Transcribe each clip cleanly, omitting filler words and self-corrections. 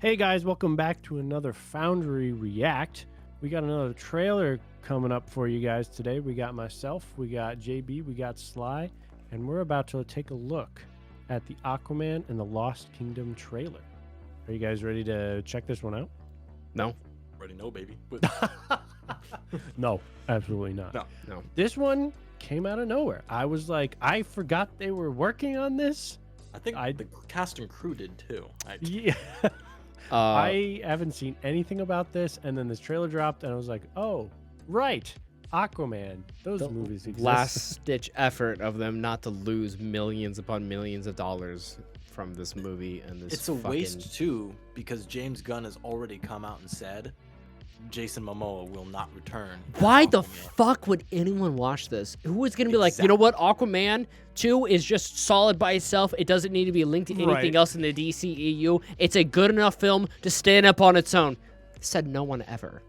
Hey guys, welcome back to another Foundry React. We got another trailer coming up for you guys today. We got myself, we got JB, we got Sly, and we're about to take a look at the Aquaman and the Lost Kingdom trailer. Are you guys ready to check this one out? No. Already know, baby. No, absolutely not. No. This one came out of nowhere. I was like, I forgot they were working on this. I think the cast and crew did too. Yeah. I haven't seen anything about this, and then this trailer dropped, and I was like, "Oh, right, Aquaman." Those movies exist. Last-ditch effort of them not to lose millions upon millions of dollars from this movie and this. It's a waste too, because James Gunn has already come out and said Jason Momoa will not return. Why the fuck would anyone watch this? Who is gonna be like, you know what, Aquaman 2 is just solid by itself. It doesn't need to be linked to anything else in the DCEU. It's a good enough film to stand up on its own. Said no one ever.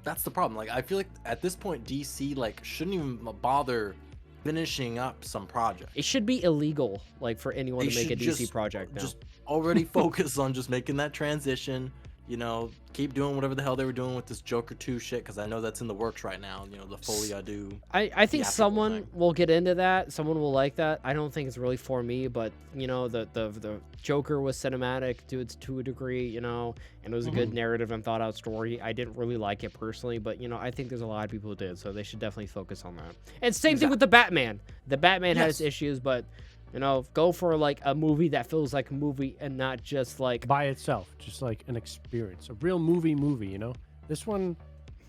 That's the problem. Like, I feel like at this point, DC shouldn't even bother finishing up some project. It should be illegal, like, for anyone to make a DC project now. Just already focus on just making that transition. You know, keep doing whatever the hell they were doing with this Joker 2 shit, because I know that's in the works right now. You know, the Folie à Deux. I think someone will get into that. Someone will like that. I don't think it's really for me, but you know, the Joker was cinematic to a degree, you know, and it was a good narrative and thought out story. I didn't really like it personally, but you know, I think there's a lot of people who did, so they should definitely focus on that. And same thing with the Batman. The Batman has issues, but you know, go for like a movie that feels like a movie and not just like by itself, just like an experience, a real movie, you know? This one,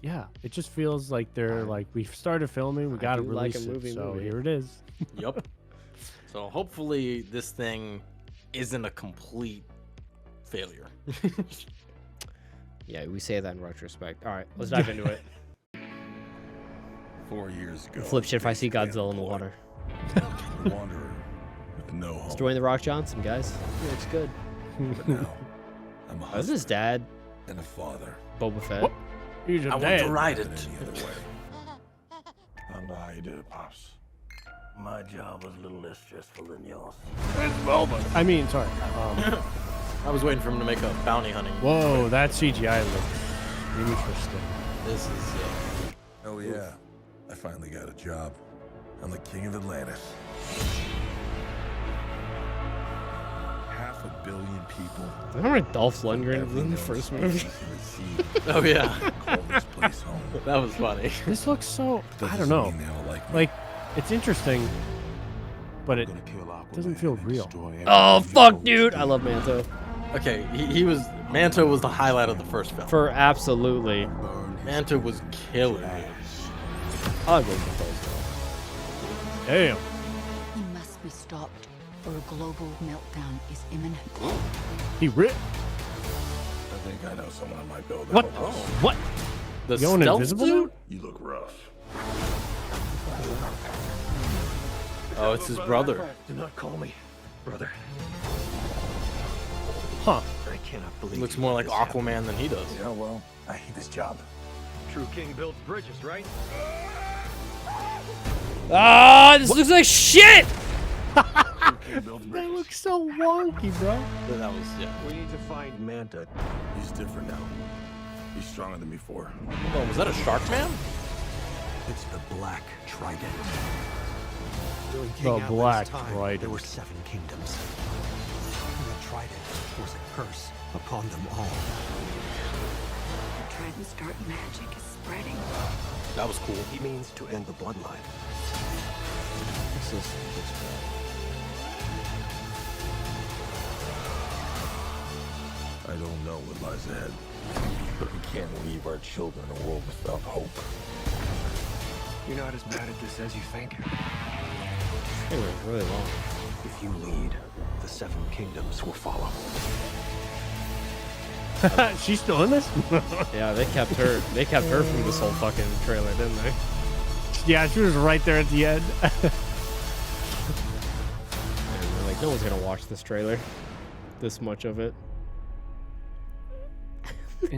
yeah, it just feels like they're like, we've started filming, we got to release it, so here it is. Yep. So hopefully this thing isn't a complete failure. Yeah, we say that in retrospect. All right, let's dive into it. 4 years ago. Flip shit if I see Godzilla in the water. Wanderer with no home. It's Dwayne The Rock Johnson, guys. He looks good. But now, I'm a Isn't husband his dad and a father. Boba Fett? What? He's I want to ride it. Any other way. I don't know how you did it, Pops. My job was a little less stressful than yours. I mean, sorry. I was waiting for him to make a bounty hunting. Whoa, that CGI looks interesting. This is Oh yeah, I finally got a job. I'm the king of Atlantis. 500 million people. I remember Dolph Lundgren was in the first movie. Oh yeah. Call this place home. That was funny. This looks so, I don't Doesn't know. mean they all like me. Like, it's interesting, but it doesn't feel real. Oh, fuck, dude. I love Manto. Okay, Manto was the highlight of the first film. For absolutely. Manto was killing it. I'll go with those, Damn. He must be stopped, or a global meltdown is imminent. He ripped. I think I know someone I might build. What? Oh, What? The Going stealth invisible? suit? you look rough. Oh, it's his brother. Do not call me brother. Huh. I cannot believe He looks you more let like this happen. Aquaman than he does. Yeah, well, I hate this job. True king builds bridges, right? Ah, this looks like shit! King builds They bridges. look so wonky, bro. That was, yeah. We need to find Manta. He's different now. He's stronger than before. Oh, was that a shark man? It's the Black Trident. During The King Atlan's Black time, Trident. There were 7 kingdoms. And the Trident was a curse upon them all. The Trident's dark magic is spreading. That was cool. He means to end the bloodline. This is I don't know what lies ahead, but we can't leave our children in a world without hope. You're not as bad at this as you think. it was really long. If you lead, the 7 kingdoms will follow. She's still in this? Yeah, they kept her. They kept her from this whole fucking trailer, didn't they? Yeah, she was right there at the end. And they're like, no one's gonna watch this trailer. This much of it.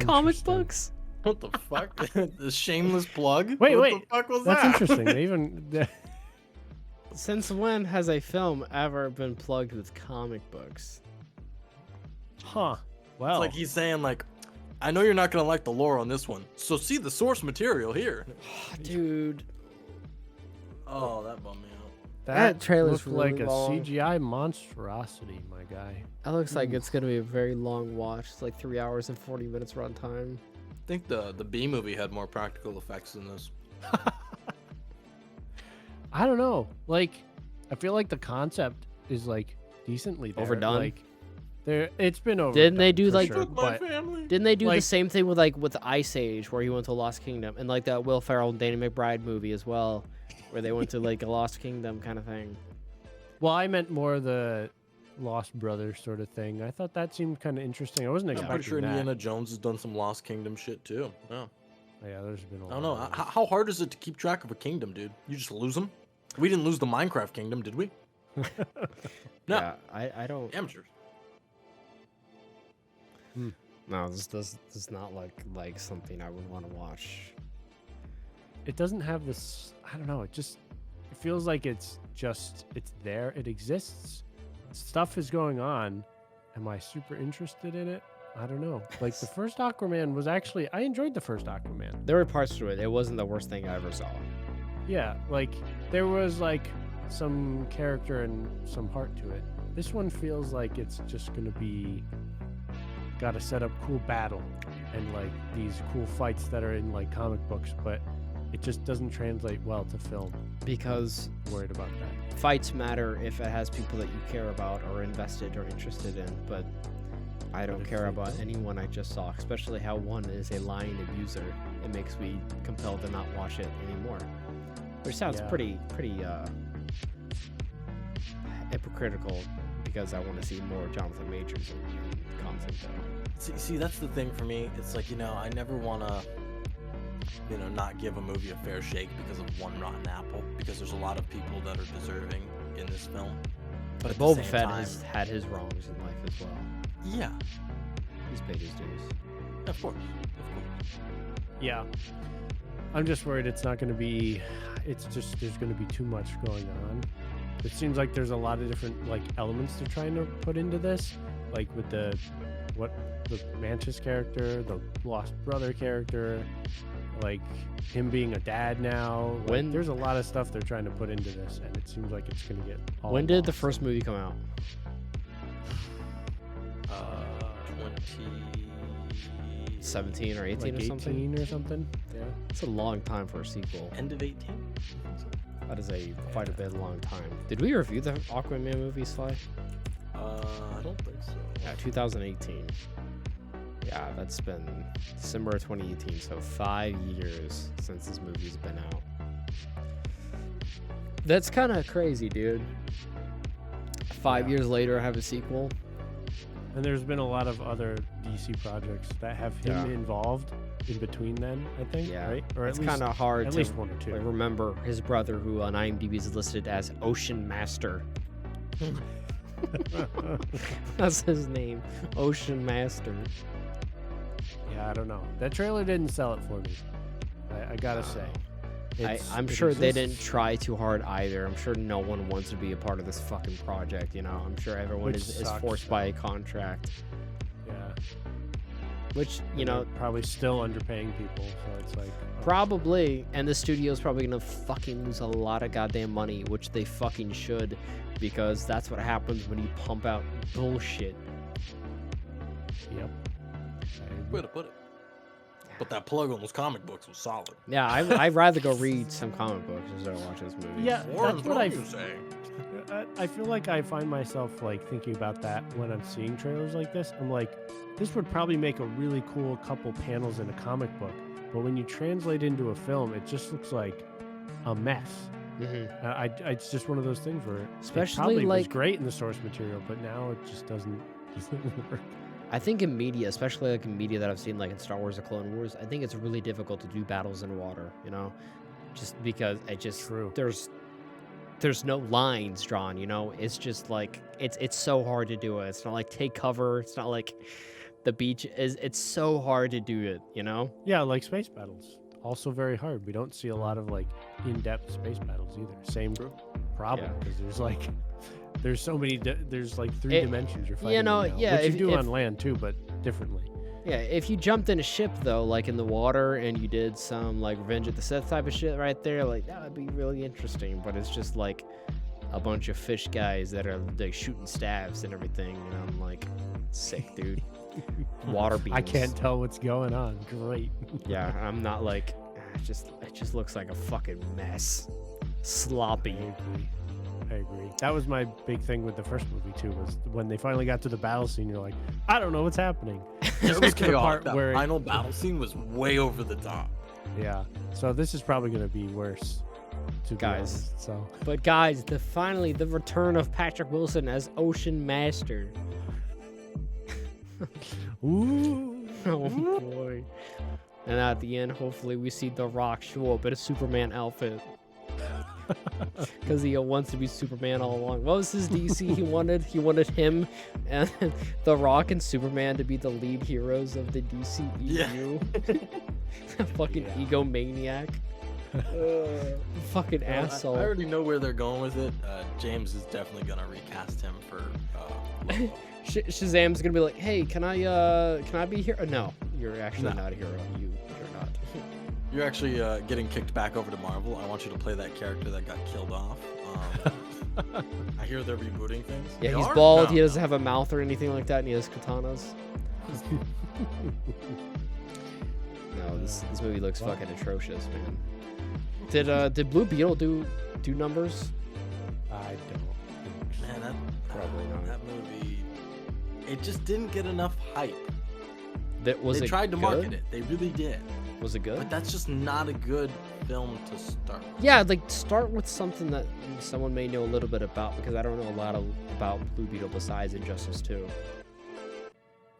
Comic Interesting. books. What the fuck? The shameless plug? Wait, what wait. the fuck was That's that? interesting. They even... Since when has a film ever been plugged with comic books? Huh. Well, It's like he's saying, like, I know you're not gonna like the lore on this one, so see the source material here. Dude, Oh, that bummed me out. that trailer's looked like really a long. CGI monstrosity, my guy. That looks like it's gonna be a very long watch. It's like 3 hours and 40 minutes runtime. I think the B movie had more practical effects than this. I don't know. Like, I feel like the concept is like decently there. Overdone? Like, it's been overdone. Didn't they do, for like- sure, Took my but family. Didn't they do the Like- same thing with Ice Age, where he went to Lost Kingdom, and like that Will Ferrell and Danny McBride movie as well, where they went to like a Lost Kingdom kind of thing? well, I meant more the Lost Brothers sort of thing. I thought that seemed kind of interesting. I wasn't I'm expecting pretty sure that. Indiana Jones has done some Lost Kingdom shit too. Yeah. Yeah, there's been a lot. I don't know. of How hard is it to keep track of a kingdom, dude? You just lose them? We didn't lose the Minecraft kingdom, did we? No. Yeah, I don't. Amateurs. No, this does not like something I would want to watch. It doesn't have this. I don't know. It feels like it's there. It exists. Stuff is going on. Am I super interested in it? I don't know. Like the first Aquaman was actually, I enjoyed the first Aquaman. There were parts to it. It wasn't the worst thing I ever saw. Yeah, like there was like some character and some heart to it. This one feels like it's just gonna be got to set up cool battle and like these cool fights that are in like comic books, but it just doesn't translate well to film. Because I'm worried about that. fights matter if it has people that you care about or invested or interested in, but I don't if care they about don't? anyone I just saw, especially how one is a lying abuser. It makes me compelled to not watch it anymore. Which sounds Yeah. pretty hypocritical because I want to see more Jonathan Majors in content though. See, that's the thing for me. It's like, I never want to, not give a movie a fair shake because of one rotten apple, because there's a lot of people that are deserving in this film. But at the Boba same Fett time, has had his wrongs in life as well. yeah, He's paid his dues. of course. Yeah. I'm just worried it's not going to be, it's just, there's going to be too much going on. It seems like there's a lot of different like elements they're trying to put into this, like with the Mantis character, the Lost Brother character, like him being a dad now. Like, When- there's a lot of stuff they're trying to put into this, and it seems like it's going to get all When did the lost. first movie come out? 17 or 18 like or something? 18 or something? Yeah. It's a long time for a sequel. End of 18? That is quite a bit long time. Did we review the Aquaman movie, Sly? I don't think so. Yeah, 2018. Yeah, that's been December 2018, so 5 years since this movie's been out. That's kind of crazy, dude. 5 Yeah. years later, I have a sequel. And there's been a lot of other DC projects that have him Yeah. involved in between then, I think, Yeah, right? Or it's at least kind of hard at to least one or two. like, remember his brother, who on IMDb is listed as Ocean Master. That's his name, Ocean Master. Yeah, I don't know. That trailer didn't sell it for me. I gotta say. I'm It sure they exists, didn't try too hard either. I'm sure no one wants to be a part of this fucking project, I'm sure everyone Which is sucks, forced by a contract. Yeah. Which, And they're probably still underpaying people, so it's like. oh, probably, and the studio's probably gonna fucking lose a lot of goddamn money, which they fucking should, because that's what happens when you pump out bullshit. Yep. Way to put it. But that plug on those comic books was solid. Yeah, I'd rather go read some comic books instead of watch this movie. Yeah, Warren, that's what I. you say? I feel like I find myself like thinking about that when I'm seeing trailers like this. I'm like, this would probably make a really cool couple panels in a comic book, but when you translate into a film, it just looks like a mess. It's just one of those things where Especially, it probably was like- great in the source material, but now it just doesn't work. I think in media, especially like in media that I've seen, like in Star Wars or Clone Wars, I think it's really difficult to do battles in water, just because True. there's no lines drawn, it's just like it's so hard to do it. It's not like take cover. It's not like the beach is. It's so hard to do it, Yeah, like space battles, also very hard. We don't see a lot of like in-depth space battles either. Same problem, Yeah. because there's so many. There's like three dimensions you're fighting. in now, yeah, which if- you do if- on land too, but differently. Yeah, if you jumped in a ship though, like in the water, and you did some like Revenge of the Sith type of shit right there, like that would be really interesting. But it's just like a bunch of fish guys that are like shooting stabs and everything, and I'm like, sick, dude. Water beams. I can't tell what's going on. Great. Yeah, I'm not like, it just looks like a fucking mess. Sloppy. I agree. That was my big thing with the first movie too, was when they finally got to the battle scene, you're like, I don't know what's happening. It was chaotic. part That where it- final battle scene was way over the top. Yeah. So this is probably going to be worse, to be Guys. honest. So But guys, finally the return of Patrick Wilson as Ocean Master. ooh. Oh boy. And at the end, hopefully we see The Rock show up in a Superman outfit. Because he wants to be Superman all along. What was his DC he wanted? He wanted him and The Rock and Superman to be the lead heroes of the DCEU. Fucking egomaniac. Fucking Well, asshole. I already know where they're going with it. James is definitely gonna recast him for. Lobo. Shazam's gonna be like, hey, can I be here? No, you're actually No. not a hero. You're not. You're actually getting kicked back over to Marvel. I want you to play that character that got killed off. I hear they're rebooting things. Yeah, They he's are? bald. No, He doesn't no. have a mouth or anything like that, and he has katanas. No, this movie looks fucking atrocious, man. Did Blue Beetle do numbers? I don't think so. Man, Probably not. that movie, it just didn't get enough hype. That was They it tried to good? market it. They really did. Was it good? But that's just not a good film to start. Yeah, like start with something that someone may know a little bit about, because I don't know a lot about Blue Beetle besides Injustice 2.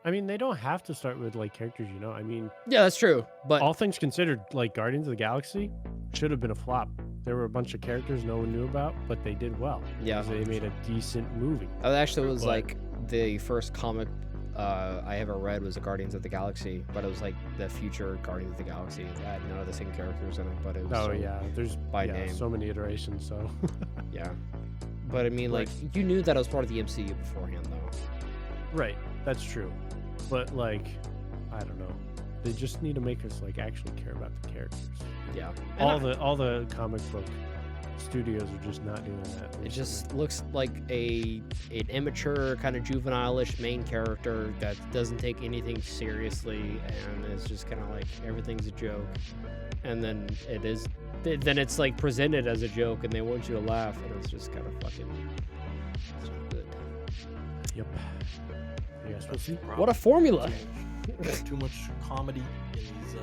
I mean, they don't have to start with like characters, you know. I mean, Yeah, that's true. But all things considered, like Guardians of the Galaxy should have been a flop. There were a bunch of characters no one knew about, but they did well. Yeah. 'Cause they made a decent movie. that actually was But- like the first comic I ever read was the Guardians of the Galaxy, but it was like the future Guardians of the Galaxy. It had none of the same characters in it, but it was Oh so- yeah, there's by name. so many iterations. So yeah. But I mean, like, you knew that it was part of the MCU beforehand, though. right, that's true. But like, I don't know. They just need to make us like actually care about the characters. Yeah. All the comic book studios are just not doing that. It just looks like an immature, kind of juvenile-ish main character that doesn't take anything seriously, and is just kind of like everything's a joke. And then it's like presented as a joke, and they want you to laugh, and it's just kind of fucking it's not good. Yep. Yes, we'll see. What a formula! Too much comedy in these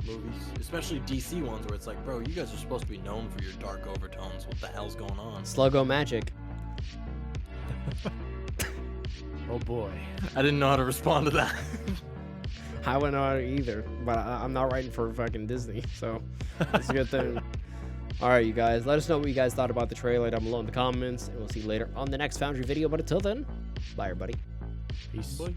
movies, especially DC ones, where it's like, bro, you guys are supposed to be known for your dark overtones. What the hell's going on? Sluggo magic. Oh boy. I didn't know how to respond to that. I wouldn't know either, but I'm not writing for fucking Disney, so it's a good thing. All right, you guys, let us know what you guys thought about the trailer down below in the comments, and we'll see you later on the next Foundry video. But until then, bye, everybody. Peace. Bye.